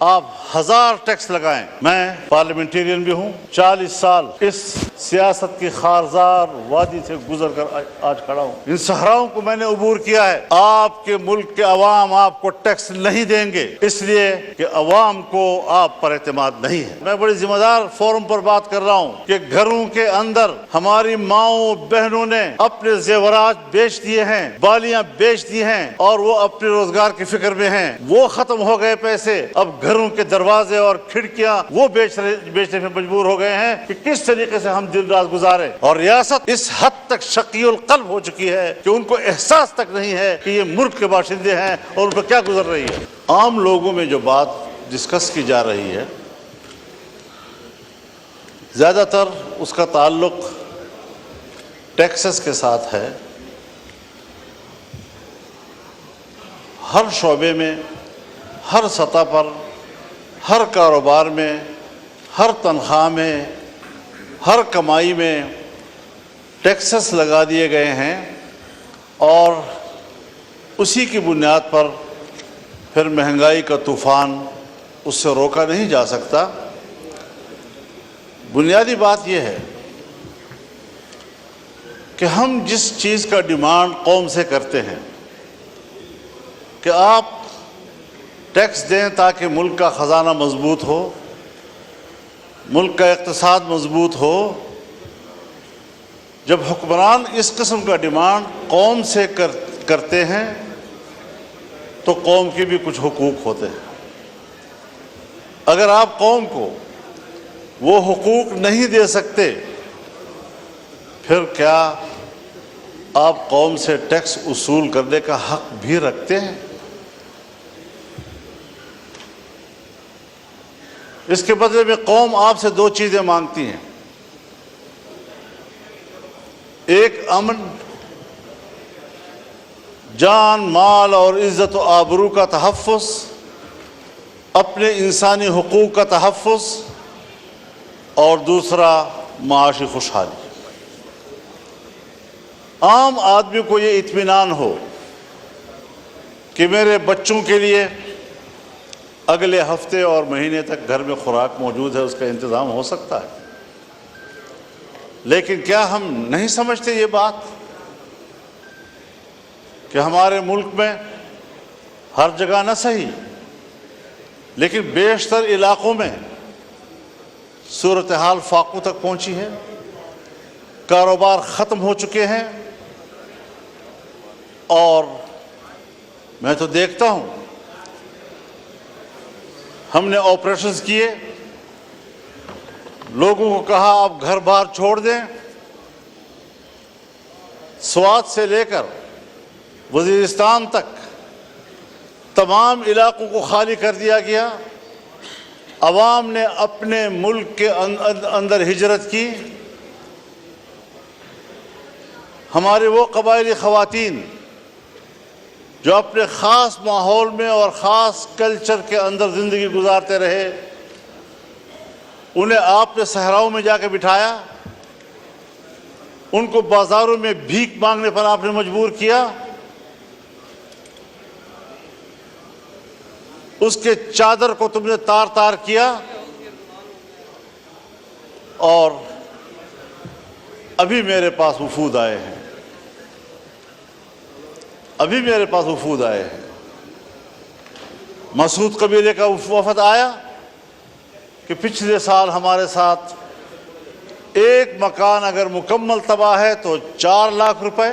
आप 1000 टैक्स लगाएं। मैं पार्लियामेंटेरियन भी हूं, 40 साल इस सियासत की खारजार वादी से गुजर कर आज खड़ा हूं। इन सहराओं को मैंने अबूर किया है। आपके मुल्क के अवाम आपको टैक्स नहीं देंगे, इसलिए कि अवाम को आप पर एतमाद नहीं है। मैं बड़ी जिम्मेदार फोरम पर बात कर रहा हूं कि घरों के अंदर हमारी माओ बहनों ने अपने जेवरात बेच दिए हैं, बालियां बेच दी हैं और वो अपने रोजगार की फिक्र में हैं। वो खत्म हो गए पैसे, अब घरों के दरवाजे और खिड़कियां वो बेचने में मजबूर हो गए हैं कि किस तरीके से हम दिन रात गुजारे। और रियासत इस हद तक शकीउल कल्ब हो चुकी है कि उनको एहसास तक नहीं है कि ये मुल्क के बाशिंदे हैं और उन पर क्या गुजर रही है। आम लोगों में जो बात डिस्कस की जा रही है, ज्यादातर उसका ताल्लुक टैक्सेस के साथ है। हर शोबे में, हर सतह पर, हर कारोबार में, हर तनख्वाह में, हर कमाई में टैक्सेस लगा दिए गए हैं और उसी की बुनियाद पर फिर महंगाई का तूफ़ान उससे रोका नहीं जा सकता। बुनियादी बात यह है कि हम जिस चीज़ का डिमांड कौम से करते हैं कि आप टैक्स दें ताकि मुल्क का ख़जाना मजबूत हो, मुल्क का इक़्तिसाद मजबूत हो, जब हुक्मरान इस किस्म का डिमांड कौम से करते हैं तो कौम के भी कुछ हुकूक होते हैं। अगर आप कौम को वो हुकूक नहीं दे सकते, फिर क्या आप कौम से टैक्स वसूल करने का हक भी रखते हैं? इसके बदले में कौम आपसे दो चीजें मांगती हैं। एक, अमन, जान, माल और इज्जत व आबरू का तहफ़्फ़ुज़, अपने इंसानी हुकूक का तहफ़्फ़ुज़, और दूसरा माशी खुशहाली। आम आदमी को ये इत्मीनान हो कि मेरे बच्चों के लिए अगले हफ्ते और महीने तक घर में खुराक मौजूद है, उसका इंतज़ाम हो सकता है। लेकिन क्या हम नहीं समझते ये बात कि हमारे मुल्क में हर जगह न सही लेकिन बेशतर इलाकों में सूरत हाल फाकू तक पहुंची है, कारोबार ख़त्म हो चुके हैं। और मैं तो देखता हूं, हमने ऑपरेशंस किए, लोगों को कहा आप घर बार छोड़ दें। स्वात से लेकर वज़ीरिस्तान तक तमाम इलाकों को खाली कर दिया गया। अवाम ने अपने मुल्क के अंदर हिजरत की। हमारे वो कबायली ख़वातीन जो अपने ख़ास माहौल में और ख़ास कल्चर के अंदर ज़िंदगी गुजारते रहे, उन्हें आपने सहराओं में जाके बिठाया, उनको बाज़ारों में भीख मांगने पर आपने मजबूर किया, उसके चादर को तुमने तार तार किया। और अभी मेरे पास वफूद आए हैं, अभी मेरे पास वफूद आए हैं। मसूद कबीले का वफद आया कि पिछले साल हमारे साथ एक मकान अगर मुकम्मल तबाह है तो 4 लाख रुपए,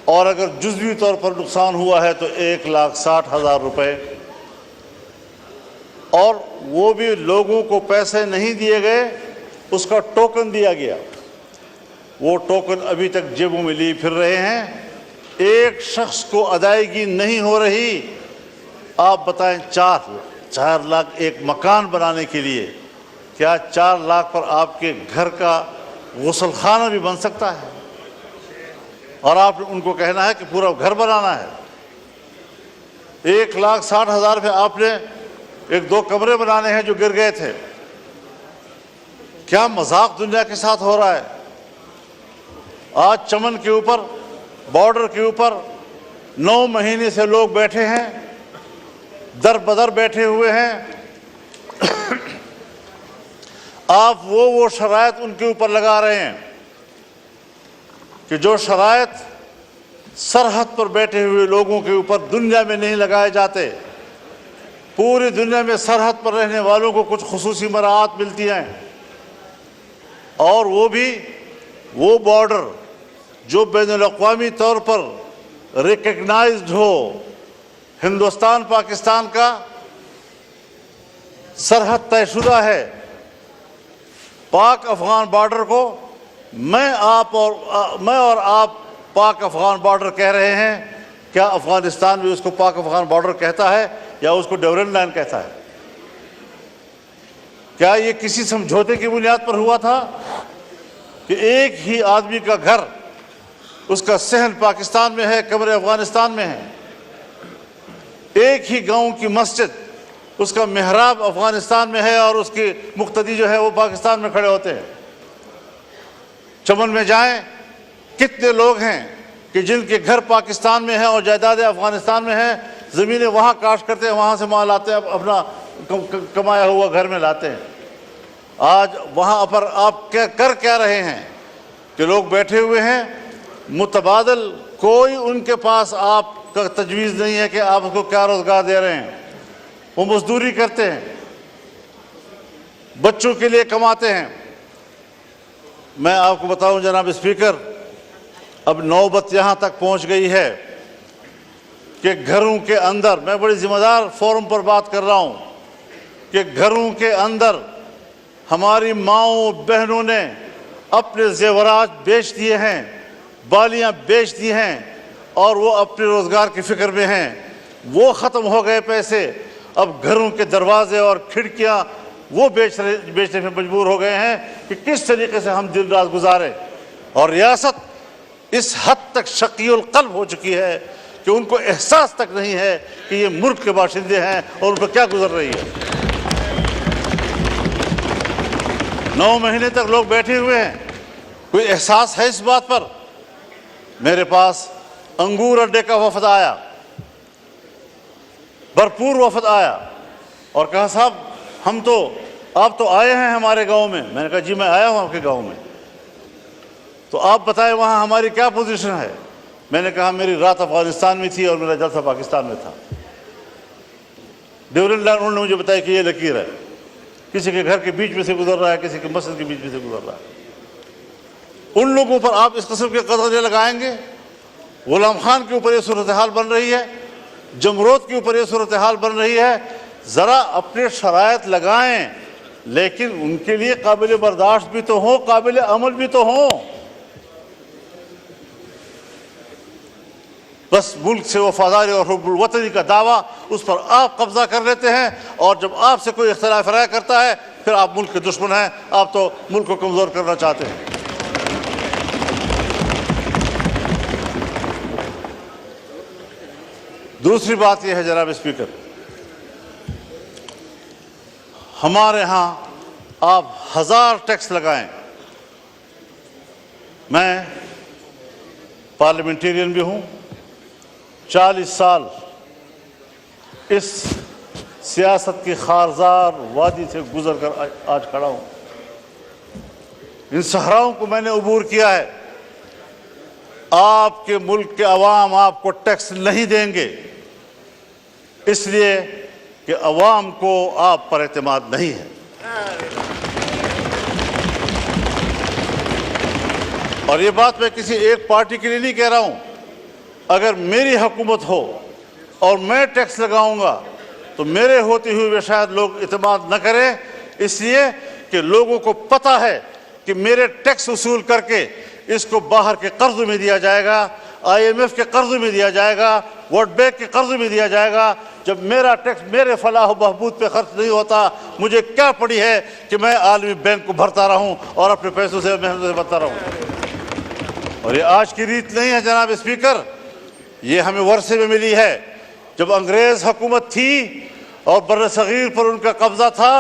और अगर जुज़वी तौर पर नुकसान हुआ है तो 1,60,000 रुपए। और वो भी लोगों को पैसे नहीं दिए गए, उसका टोकन दिया गया। वो टोकन अभी तक जेबों में लिए फिर रहे हैं। एक शख्स को अदायगी नहीं हो रही। आप बताएं, 4 लाख एक मकान बनाने के लिए, क्या 4 लाख पर आपके घर का गुसल खाना भी बन सकता है? और आप उनको कहना है कि पूरा घर बनाना है। 1,60,000 में आपने 1-2 कमरे बनाने हैं जो गिर गए थे। क्या मजाक दुनिया के साथ हो रहा है? आज चमन के ऊपर, बॉर्डर के ऊपर 9 महीने से लोग बैठे हैं, दर बदर बैठे हुए हैं। आप वो शराइत उनके ऊपर लगा रहे हैं कि जो शराइत सरहद पर बैठे हुए लोगों के ऊपर दुनिया में नहीं लगाए जाते। पूरी दुनिया में सरहद पर रहने वालों को कुछ खुसूसी मराहत मिलती हैं, और वो बॉर्डर जो बैनुल-अक़वामी तौर पर रिकग्नाइज्ड हो। हिंदुस्तान पाकिस्तान का सरहद तयशुदा है। पाक अफ़गान बॉर्डर को मैं और आप पाक अफ़गान बॉर्डर कह रहे हैं। क्या अफ़गानिस्तान भी उसको पाक अफ़गान बॉर्डर कहता है या उसको डेवरन लाइन कहता है? क्या ये किसी समझौते की बुनियाद पर हुआ था कि एक ही आदमी का घर, उसका सहन पाकिस्तान में है, कमरे अफ़गानिस्तान में है? एक ही गांव की मस्जिद, उसका मेहराब अफ़गानिस्तान में है और उसकी मुक्तदी जो है वो पाकिस्तान में खड़े होते हैं। चमन में जाएं, कितने लोग हैं कि जिनके घर पाकिस्तान में हैं और जायदादें अफ़गानिस्तान में हैं, ज़मीनें वहाँ काश करते हैं, वहाँ से माल लाते हैं, अपना कमाया हुआ घर में लाते हैं। आज वहाँ पर आप कर क्या रहे हैं कि लोग बैठे हुए हैं, मुतबादल कोई उनके पास आपका तजवीज़ नहीं है कि आप उसको क्या रोज़गार दे रहे हैं। वो मजदूरी करते हैं, बच्चों के लिए कमाते हैं। मैं आपको बताऊं जनाब स्पीकर, अब नौबत यहाँ तक पहुँच गई है कि घरों के अंदर, मैं बड़ी जिम्मेदार फोरम पर बात कर रहा हूँ, कि घरों के अंदर हमारी माओं बहनों ने अपने जेवरात बेच दिए हैं, बालियाँ बेच दी हैं, और वो अपने रोज़गार की फ़िक्र में हैं। वो ख़त्म हो गए पैसे, अब घरों के दरवाजे और खिड़कियाँ वो बेचने में मजबूर हो गए हैं कि किस तरीके से हम दिन रात गुजारें। और रियासत इस हद तक शकीउल क़ल्ब हो चुकी है कि उनको एहसास तक नहीं है कि ये मुल्क के बाशिंदे हैं और उन पर क्या गुजर रही है। 9 महीने तक लोग बैठे हुए हैं, कोई एहसास है इस बात पर? मेरे पास अंगूर अड्डे का वफद आया, भरपूर वफद आया, और कहा साहब आप तो आए हैं हमारे गांव में। मैंने कहा जी मैं आया हूं आपके गांव में, तो आप बताएं वहां हमारी क्या पोजीशन है। मैंने कहा मेरी रात अफगानिस्तान में थी और मेरा जलसा पाकिस्तान में था। डेवरन लाइन उन्होंने मुझे बताया कि ये लकीर है, किसी के घर के बीच में से गुजर रहा है, किसी के मस्जिद के बीच में से गुजर रहा है। उन लोगों पर आप इस किस्म के कदम लगाएंगे? गुलाम खान के ऊपर ये सूरत हाल बन रही है, जमरोद के ऊपर ये सूरत हाल बन रही है। ज़रा अपने शराइत लगाएं, लेकिन उनके लिए काबिल बर्दाश्त भी तो हो, काबिल अमल भी तो हो। बस मुल्क से वफादारी और हुब्बुल वतनी का दावा, उस पर आप कब्जा कर लेते हैं, और जब आपसे कोई इख्तिलाफ राय करता है फिर आप मुल्क के दुश्मन हैं। आप तो मुल्क को कमज़ोर करना चाहते हैं। दूसरी बात यह है जनाब स्पीकर, हमारे यहाँ आप 1000 टैक्स लगाएं, मैं पार्लियामेंटेरियन भी हूँ, 40 साल इस सियासत की खारजार वादी से गुजर कर आज खड़ा हूँ। इन सहराओं को मैंने अबूर किया है। आपके मुल्क के अवाम आपको टैक्स नहीं देंगे, इसलिए कि अवाम को आप पर एतमाद नहीं है। और ये बात मैं किसी एक पार्टी के लिए नहीं कह रहा हूं। अगर मेरी हुकूमत हो और मैं टैक्स लगाऊंगा तो मेरे होते हुए वे शायद लोग एतमाद न करें, इसलिए कि लोगों को पता है कि मेरे टैक्स वसूल करके इसको बाहर के कर्ज में दिया जाएगा, IMF के कर्ज में दिया जाएगा, वर्ल्ड बैंक के कर्ज में दिया जाएगा। जब मेरा टैक्स मेरे फलाह बहबूद पे खर्च नहीं होता, मुझे क्या पड़ी है कि मैं आलमी बैंक को भरता रहूं और अपने पैसों से मेहनत से भरता रहूं। और ये आज की रीत नहीं है जनाब स्पीकर, ये हमें वर्षे में मिली है। जब अंग्रेज़ हुकूमत थी और बर्र-ए-सग़ीर पर उनका कब्जा था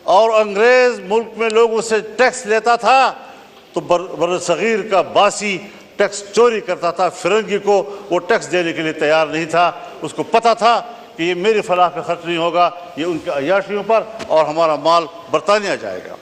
और अंग्रेज़ मुल्क में लोगों से टैक्स लेता था, तो बर्र-ए-सग़ीर का बासी टैक्स चोरी करता था। फिरंगी को वो टैक्स देने के लिए तैयार नहीं था। उसको पता था कि ये मेरी फलाह पे खर्च नहीं होगा, ये उनके अय्याशियों पर और हमारा माल बरतानिया जाएगा।